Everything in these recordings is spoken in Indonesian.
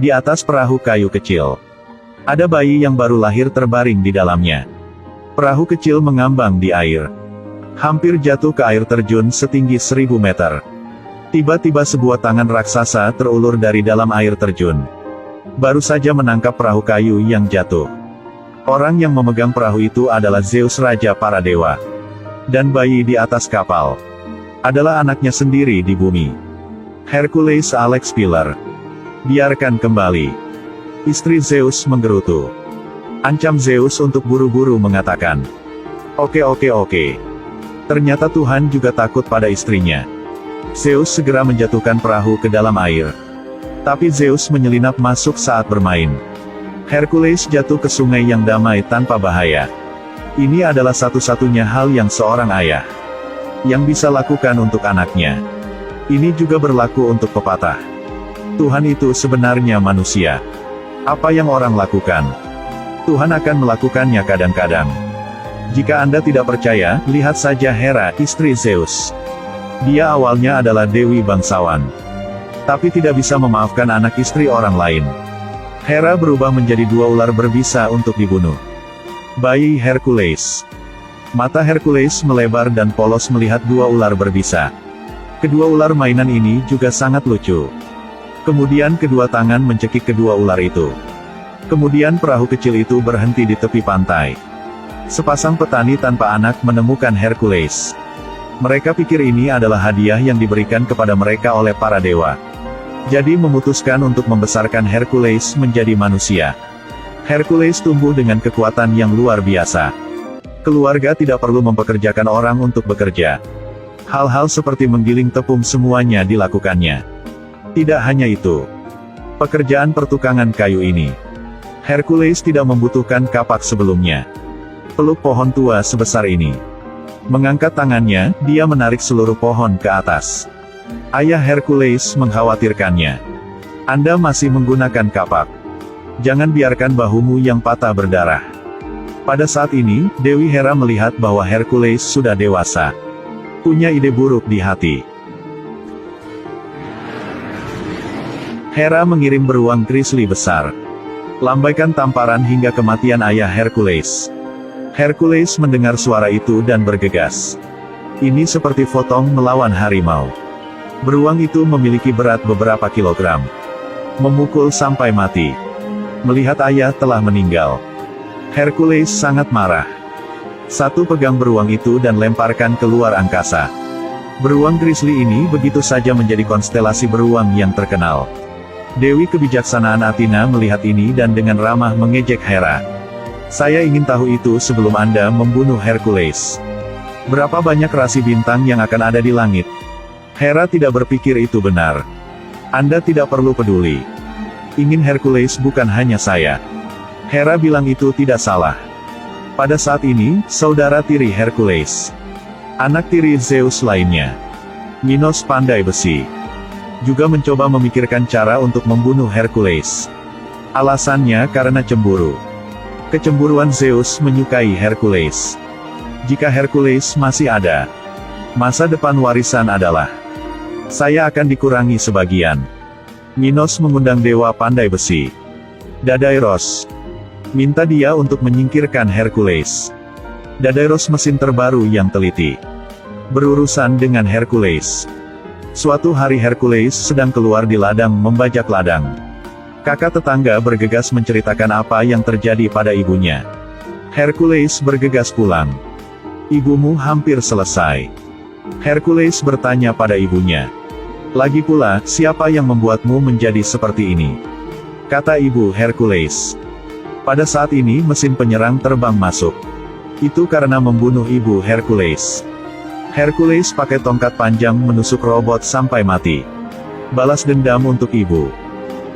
Di atas perahu kayu kecil, ada bayi yang baru lahir terbaring di dalamnya. Perahu kecil mengambang di air, hampir jatuh ke air terjun setinggi 1000 meter. Tiba-tiba sebuah tangan raksasa terulur dari dalam air terjun, baru saja menangkap perahu kayu yang jatuh. Orang yang memegang perahu itu adalah Zeus, raja para dewa. Dan bayi di atas kapal adalah anaknya sendiri di bumi, Hercules Alex Pillar. Biarkan kembali. Istri Zeus menggerutu. Ancam Zeus untuk buru-buru mengatakan, Oke. Ternyata Tuhan juga takut pada istrinya. Zeus segera menjatuhkan perahu ke dalam air. Tapi Zeus menyelinap masuk saat bermain. Hercules jatuh ke sungai yang damai tanpa bahaya. Ini adalah satu-satunya hal yang seorang ayah yang bisa lakukan untuk anaknya. Ini juga berlaku untuk pepatah, Tuhan itu sebenarnya manusia. Apa yang orang lakukan, Tuhan akan melakukannya kadang-kadang. Jika Anda tidak percaya, lihat saja Hera, istri Zeus. Dia awalnya adalah dewi bangsawan, tapi tidak bisa memaafkan anak istri orang lain. Hera berubah menjadi 2 ular berbisa untuk dibunuh bayi Hercules. Mata Hercules melebar dan polos melihat 2 ular berbisa. Kedua ular mainan ini juga sangat lucu. Kemudian kedua tangan mencekik kedua ular itu. Kemudian perahu kecil itu berhenti di tepi pantai. Sepasang petani tanpa anak menemukan Hercules. Mereka pikir ini adalah hadiah yang diberikan kepada mereka oleh para dewa. Jadi memutuskan untuk membesarkan Hercules menjadi manusia. Hercules tumbuh dengan kekuatan yang luar biasa. Keluarga tidak perlu mempekerjakan orang untuk bekerja. Hal-hal seperti menggiling tepung semuanya dilakukannya. Tidak hanya itu, pekerjaan pertukangan kayu ini, Hercules tidak membutuhkan kapak sebelumnya. Peluk pohon tua sebesar ini. Mengangkat tangannya, dia menarik seluruh pohon ke atas. Ayah Hercules mengkhawatirkannya. Anda masih menggunakan kapak. Jangan biarkan bahumu yang patah berdarah. Pada saat ini, Dewi Hera melihat bahwa Hercules sudah dewasa. Punya ide buruk di hati. Hera mengirim beruang grizzly besar. Lambaikan tamparan hingga kematian ayah Hercules. Hercules mendengar suara itu dan bergegas. Ini seperti Fotong melawan harimau. Beruang itu memiliki berat beberapa kilogram. Memukul sampai mati. Melihat ayah telah meninggal, Hercules sangat marah. Satu pegang beruang itu dan lemparkan keluar angkasa. Beruang grizzly ini begitu saja menjadi konstelasi beruang yang terkenal. Dewi kebijaksanaan Athena melihat ini dan dengan ramah mengejek Hera. Saya ingin tahu itu sebelum Anda membunuh Hercules. Berapa banyak rasi bintang yang akan ada di langit? Hera tidak berpikir itu benar. Anda tidak perlu peduli. Ingin Hercules bukan hanya saya. Hera bilang itu tidak salah. Pada saat ini, saudara tiri Hercules, anak tiri Zeus lainnya, Minos pandai besi, juga mencoba memikirkan cara untuk membunuh Hercules. Alasannya karena cemburu. Kecemburuan Zeus menyukai Hercules. Jika Hercules masih ada, masa depan warisan adalah, saya akan dikurangi sebagian. Minos mengundang dewa pandai besi, Daedalus, minta dia untuk menyingkirkan Hercules. Daedalus mesin terbaru yang teliti, berurusan dengan Hercules. Suatu hari Hercules sedang keluar di ladang membajak ladang. Kakak tetangga bergegas menceritakan apa yang terjadi pada ibunya. Hercules bergegas pulang. Ibumu hampir selesai. Hercules bertanya pada ibunya. Lagi pula, siapa yang membuatmu menjadi seperti ini? Kata ibu Hercules. Pada saat ini mesin penyerang terbang masuk. Itu karena membunuh ibu Hercules. Hercules pakai tongkat panjang menusuk robot sampai mati. Balas dendam untuk ibu.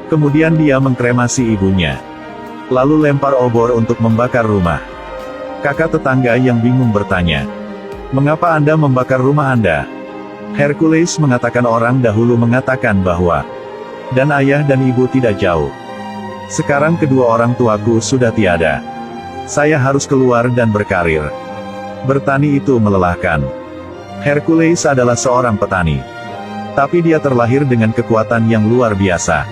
Kemudian dia mengkremasi ibunya. Lalu lempar obor untuk membakar rumah. Kakak tetangga yang bingung bertanya, "Mengapa Anda membakar rumah Anda?" Hercules mengatakan orang dahulu mengatakan bahwa, dan ayah dan ibu tidak jauh. Sekarang kedua orang tuaku sudah tiada. Saya harus keluar dan berkarir. Bertani itu melelahkan. Hercules adalah seorang petani. Tapi dia terlahir dengan kekuatan yang luar biasa.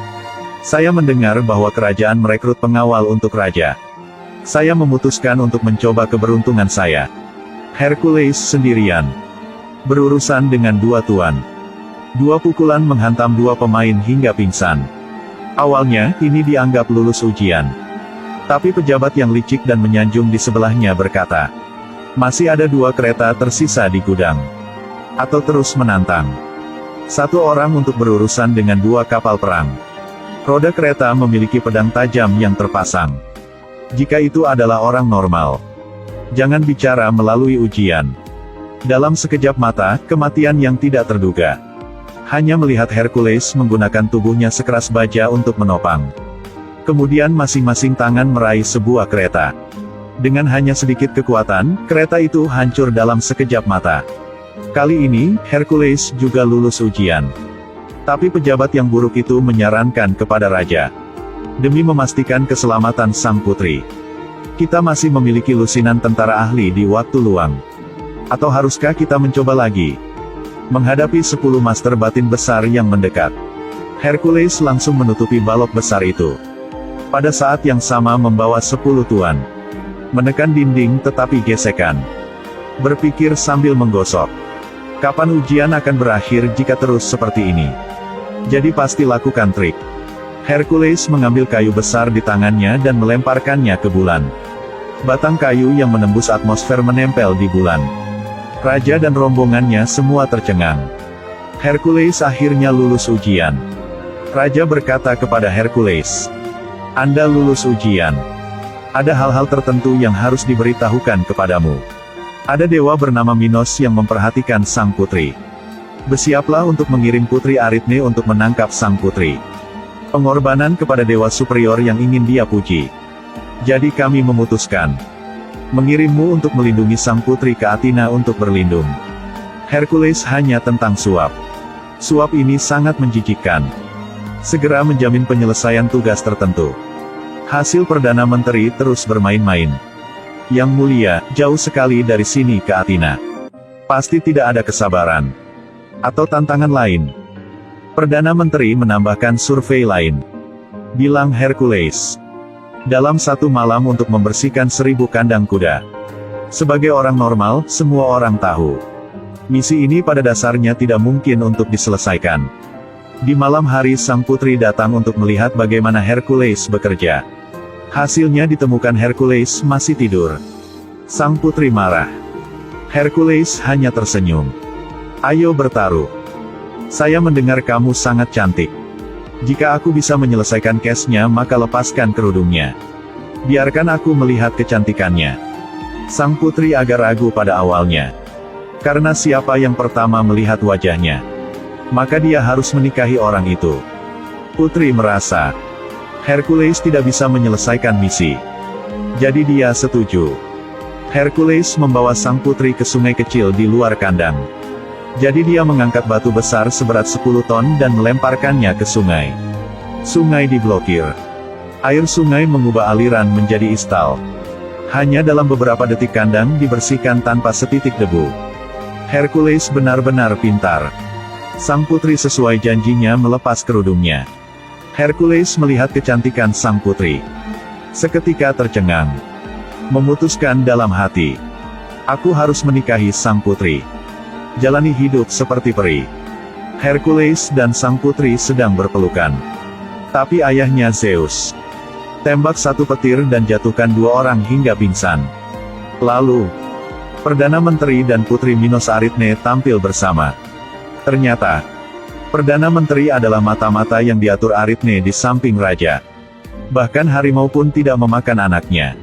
Saya mendengar bahwa kerajaan merekrut pengawal untuk raja. Saya memutuskan untuk mencoba keberuntungan saya. Hercules sendirian. Berurusan dengan dua tuan. Dua pukulan menghantam dua pemain hingga pingsan. Awalnya, ini dianggap lulus ujian. Tapi pejabat yang licik dan menyanjung di sebelahnya berkata, masih ada dua kereta tersisa di gudang. Atau terus menantang. Satu orang untuk berurusan dengan dua kapal perang. Roda kereta memiliki pedang tajam yang terpasang. Jika itu adalah orang normal, jangan bicara melalui ujian. Dalam sekejap mata, kematian yang tidak terduga. Hanya melihat Hercules menggunakan tubuhnya sekeras baja untuk menopang. Kemudian masing-masing tangan meraih sebuah kereta. Dengan hanya sedikit kekuatan, kereta itu hancur dalam sekejap mata. Kali ini, Hercules juga lulus ujian. Tapi pejabat yang buruk itu menyarankan kepada raja, demi memastikan keselamatan sang putri, kita masih memiliki lusinan tentara ahli di waktu luang. Atau haruskah kita mencoba lagi? Menghadapi 10 master batin besar yang mendekat, Hercules langsung menutupi balok besar itu. Pada saat yang sama membawa 10 tuan. Menekan dinding tetapi gesekan. Berpikir sambil menggosok. Kapan ujian akan berakhir jika terus seperti ini? Jadi pasti lakukan trik. Hercules mengambil kayu besar di tangannya dan melemparkannya ke bulan. Batang kayu yang menembus atmosfer menempel di bulan. Raja dan rombongannya semua tercengang. Hercules akhirnya lulus ujian. Raja berkata kepada Hercules, Anda lulus ujian. Ada hal-hal tertentu yang harus diberitahukan kepadamu. Ada dewa bernama Minos yang memperhatikan sang putri. Bersiaplah untuk mengirim putri Aritne untuk menangkap sang putri. Pengorbanan kepada dewa superior yang ingin dia puji. Jadi kami memutuskan mengirimmu untuk melindungi sang putri ke Athena untuk berlindung. Hercules hanya tentang suap. Suap ini sangat menjijikkan. Segera menjamin penyelesaian tugas tertentu. Hasil Perdana Menteri terus bermain-main. Yang mulia, jauh sekali dari sini ke Athena. Pasti tidak ada kesabaran. Atau tantangan lain. Perdana Menteri menambahkan survei lain. Bilang Hercules. Dalam satu malam untuk membersihkan 1000 kandang kuda. Sebagai orang normal, semua orang tahu. Misi ini pada dasarnya tidak mungkin untuk diselesaikan. Di malam hari sang putri datang untuk melihat bagaimana Hercules bekerja. Hasilnya ditemukan Hercules masih tidur. Sang putri marah. Hercules hanya tersenyum. Ayo bertaruh. Saya mendengar kamu sangat cantik. Jika aku bisa menyelesaikan case-nya maka lepaskan kerudungnya. Biarkan aku melihat kecantikannya. Sang putri agak ragu pada awalnya. Karena siapa yang pertama melihat wajahnya, maka dia harus menikahi orang itu. Putri merasa Hercules tidak bisa menyelesaikan misi. Jadi dia setuju. Hercules membawa sang putri ke sungai kecil di luar kandang. Jadi dia mengangkat batu besar seberat 10 ton dan melemparkannya ke sungai. Sungai diblokir. Air sungai mengubah aliran menjadi istal. Hanya dalam beberapa detik kandang dibersihkan tanpa setitik debu. Hercules benar-benar pintar. Sang putri sesuai janjinya melepas kerudungnya. Hercules melihat kecantikan sang putri. Seketika tercengang. Memutuskan dalam hati. Aku harus menikahi sang putri. Jalani hidup seperti peri. Hercules dan sang putri sedang berpelukan. Tapi ayahnya Zeus tembak satu petir dan jatuhkan 2 orang hingga pingsan. Lalu, Perdana Menteri dan Putri Minos Aritne tampil bersama. Ternyata, Perdana Menteri adalah mata-mata yang diatur Aritne di samping raja. Bahkan harimau pun tidak memakan anaknya.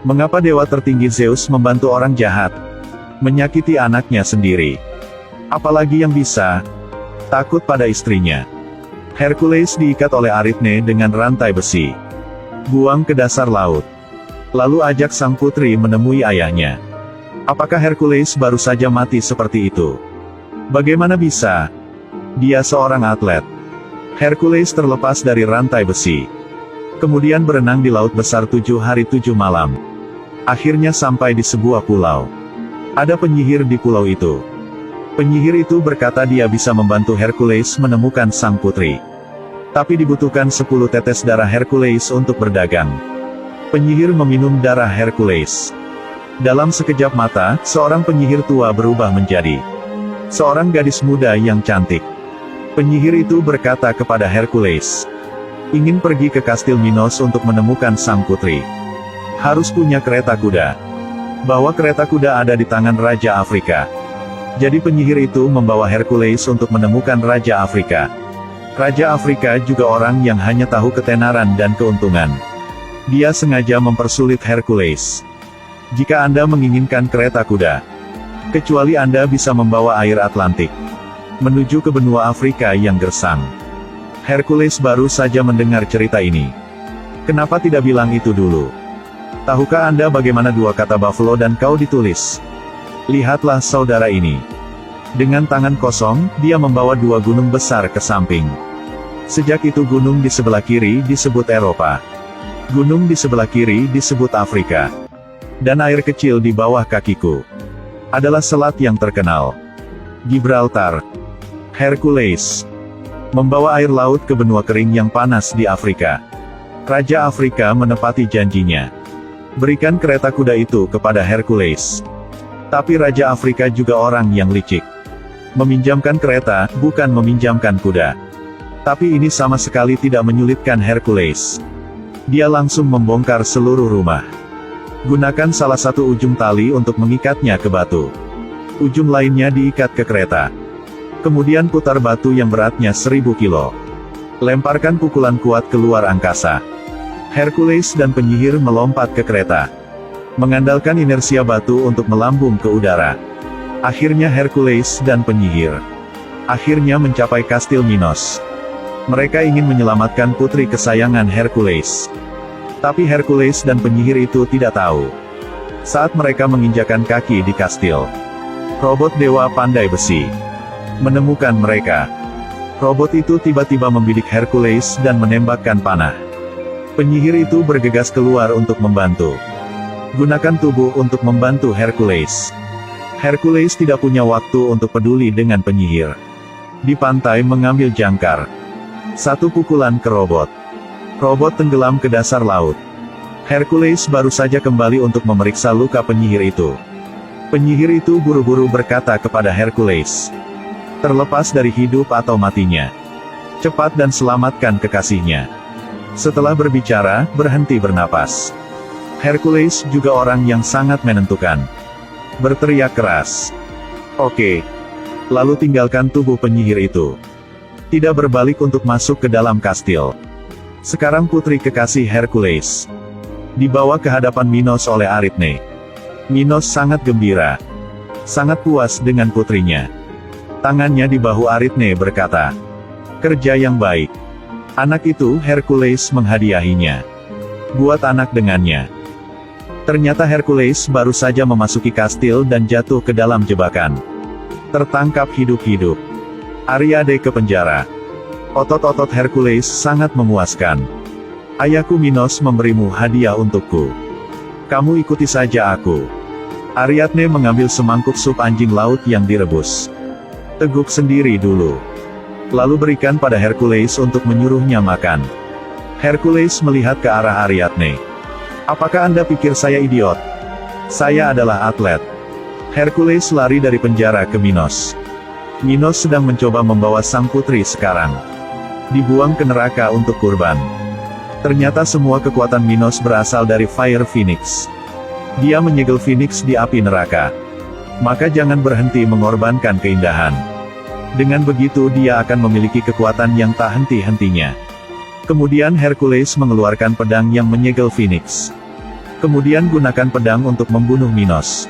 Mengapa dewa tertinggi Zeus membantu orang jahat? Menyakiti anaknya sendiri. Apalagi yang bisa? Takut pada istrinya. Hercules diikat oleh Aritne dengan rantai besi. Buang ke dasar laut. Lalu ajak sang putri menemui ayahnya. Apakah Hercules baru saja mati seperti itu? Bagaimana bisa? Dia seorang atlet. Hercules terlepas dari rantai besi. Kemudian berenang di laut besar 7 hari 7 malam. Akhirnya sampai di sebuah pulau. Ada penyihir di pulau itu. Penyihir itu berkata dia bisa membantu Hercules menemukan sang putri. Tapi dibutuhkan 10 tetes darah Hercules untuk berdagang. Penyihir meminum darah Hercules. Dalam sekejap mata, seorang penyihir tua berubah menjadi seorang gadis muda yang cantik. Penyihir itu berkata kepada Hercules, ingin pergi ke kastil Minos untuk menemukan sang putri. Harus punya kereta kuda. Bahwa kereta kuda ada di tangan Raja Afrika. Jadi penyihir itu membawa Hercules untuk menemukan Raja Afrika. Raja Afrika juga orang yang hanya tahu ketenaran dan keuntungan. Dia sengaja mempersulit Hercules. Jika Anda menginginkan kereta kuda, kecuali Anda bisa membawa air Atlantik menuju ke benua Afrika yang gersang. Hercules baru saja mendengar cerita ini. Kenapa tidak bilang itu dulu? Tahukah Anda bagaimana dua kata buffalo dan cow ditulis? Lihatlah saudara ini. Dengan tangan kosong, dia membawa dua gunung besar ke samping. Sejak itu gunung di sebelah kiri disebut Eropa. Gunung di sebelah kiri disebut Afrika. Dan air kecil di bawah kakiku adalah selat yang terkenal. Gibraltar. Hercules membawa air laut ke benua kering yang panas di Afrika. Raja Afrika menepati janjinya. Berikan kereta kuda itu kepada Hercules. Tapi Raja Afrika juga orang yang licik. Meminjamkan kereta, bukan meminjamkan kuda. Tapi ini sama sekali tidak menyulitkan Hercules. Dia langsung membongkar seluruh rumah. Gunakan salah satu ujung tali untuk mengikatnya ke batu. Ujung lainnya diikat ke kereta. Kemudian putar batu yang beratnya 1000 kilo. Lemparkan pukulan kuat keluar angkasa. Hercules dan penyihir melompat ke kereta. Mengandalkan inersia batu untuk melambung ke udara. Akhirnya Hercules dan penyihir akhirnya mencapai kastil Minos. Mereka ingin menyelamatkan putri kesayangan Hercules. Tapi Hercules dan penyihir itu tidak tahu. Saat mereka menginjakan kaki di kastil, robot dewa pandai besi menemukan mereka. Robot itu tiba-tiba membidik Hercules dan menembakkan panah. Penyihir itu bergegas keluar untuk membantu. Gunakan tubuh untuk membantu Hercules. Hercules tidak punya waktu untuk peduli dengan penyihir. Di pantai mengambil jangkar. Satu pukulan ke robot. Robot tenggelam ke dasar laut. Hercules baru saja kembali untuk memeriksa luka penyihir itu. Penyihir itu buru-buru berkata kepada Hercules, terlepas dari hidup atau matinya, cepat dan selamatkan kekasihnya. Setelah berbicara, berhenti bernapas. Hercules juga orang yang sangat menentukan. Berteriak keras. Oke. Lalu tinggalkan tubuh penyihir itu. Tidak berbalik untuk masuk ke dalam kastil. Sekarang putri kekasih Hercules dibawa ke hadapan Minos oleh Aritne. Minos sangat gembira. Sangat puas dengan putrinya. Tangannya di bahu Aritne berkata, kerja yang baik. Anak itu Hercules menghadiahinya. Buat anak dengannya. Ternyata Hercules baru saja memasuki kastil dan jatuh ke dalam jebakan. Tertangkap hidup-hidup. Ariadne ke penjara. Otot-otot Hercules sangat memuaskan. Ayahku Minos memberimu hadiah untukku. Kamu ikuti saja aku. Ariadne mengambil semangkuk sup anjing laut yang direbus. Teguk sendiri dulu. Lalu berikan pada Hercules untuk menyuruhnya makan. Hercules melihat ke arah Ariadne. Apakah Anda pikir saya idiot? Saya adalah atlet. Hercules lari dari penjara ke Minos. Minos sedang mencoba membawa sang putri sekarang. Dibuang ke neraka untuk kurban. Ternyata semua kekuatan Minos berasal dari Fire Phoenix. Dia menyegel Phoenix di api neraka. Maka jangan berhenti mengorbankan keindahan. Dengan begitu dia akan memiliki kekuatan yang tak henti-hentinya. Kemudian Hercules mengeluarkan pedang yang menyegel Phoenix. Kemudian gunakan pedang untuk membunuh Minos.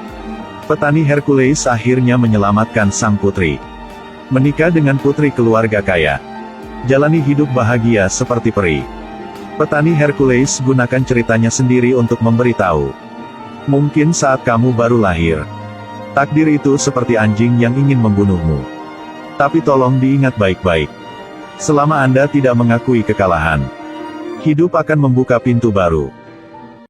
Petani Hercules akhirnya menyelamatkan sang putri. Menikah dengan putri keluarga kaya. Jalani hidup bahagia seperti peri. Petani Hercules gunakan ceritanya sendiri untuk memberitahu. Mungkin saat kamu baru lahir, takdir itu seperti anjing yang ingin membunuhmu. Tapi tolong diingat baik-baik. Selama Anda tidak mengakui kekalahan, hidup akan membuka pintu baru.